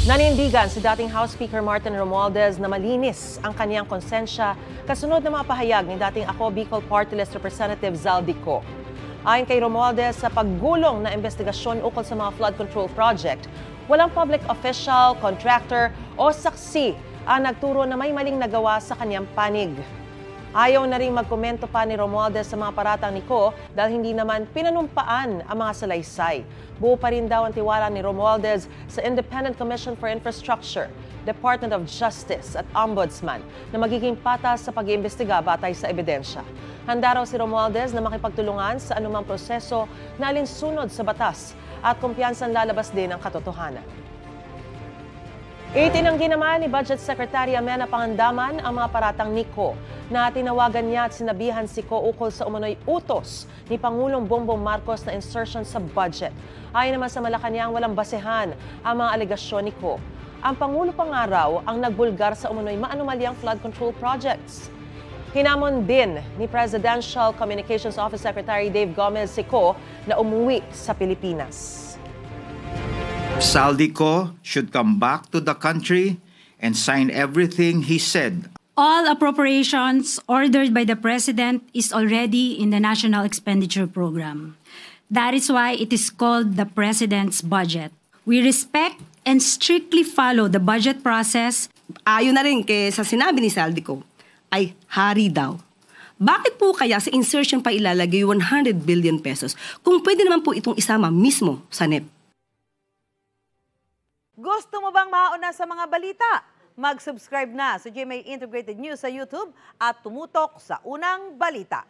Nanindigan si dating House Speaker Martin Romualdez na malinis ang kaniyang konsensya kasunod ng mga pahayag ni dating Ako Bicol Party List Representative Zaldico. Ayon kay Romualdez, sa paggulong na investigasyon ukol sa mga flood control project, walang public official, contractor o saksi ang nagturo na may maling nagawa sa kaniyang panig. Ayaw na rin magkomento pa ni Romualdez sa mga paratang ni Ko dahil hindi naman pinanumpaan ang mga salaysay. Buo pa rin daw ang tiwala ni Romualdez sa Independent Commission for Infrastructure, Department of Justice at Ombudsman na magiging patas sa pag-iimbestiga batay sa ebidensya. Handa raw si Romualdez na makipagtulungan sa anumang proseso na alinsunod sa batas at kumpiyansang lalabas din ang katotohanan. Itinanggi naman ni Budget Secretary Amenah Pangandaman ang mga paratang ni Ko na tinawagan niya at sinabihan si Ko ukol sa umano'y utos ni Pangulong Bongbong Marcos na insertion sa budget. Ayon naman sa Malacanang, walang basehan ang mga alegasyon ni Ko. Ang Pangulo pa nga raw ang nagbulgar sa umano'y maanumalyang flood control projects. Hinamon din ni Presidential Communications Office Secretary Dave Gomez si Ko na umuwi sa Pilipinas. Zaldico should come back to the country and sign everything he said. All appropriations ordered by the President is already in the National Expenditure Program. That is why it is called the President's Budget. We respect and strictly follow the budget process. Ayon na rin sa sinabi ni Zaldico, ay hari daw. Bakit po kaya sa insertion pa ilalagay 100 billion pesos kung pwede naman po itong isama mismo sa NEP? Gusto mo bang mauna sa mga balita? Mag-subscribe na sa GMA Integrated News sa YouTube at tumutok sa Unang Balita.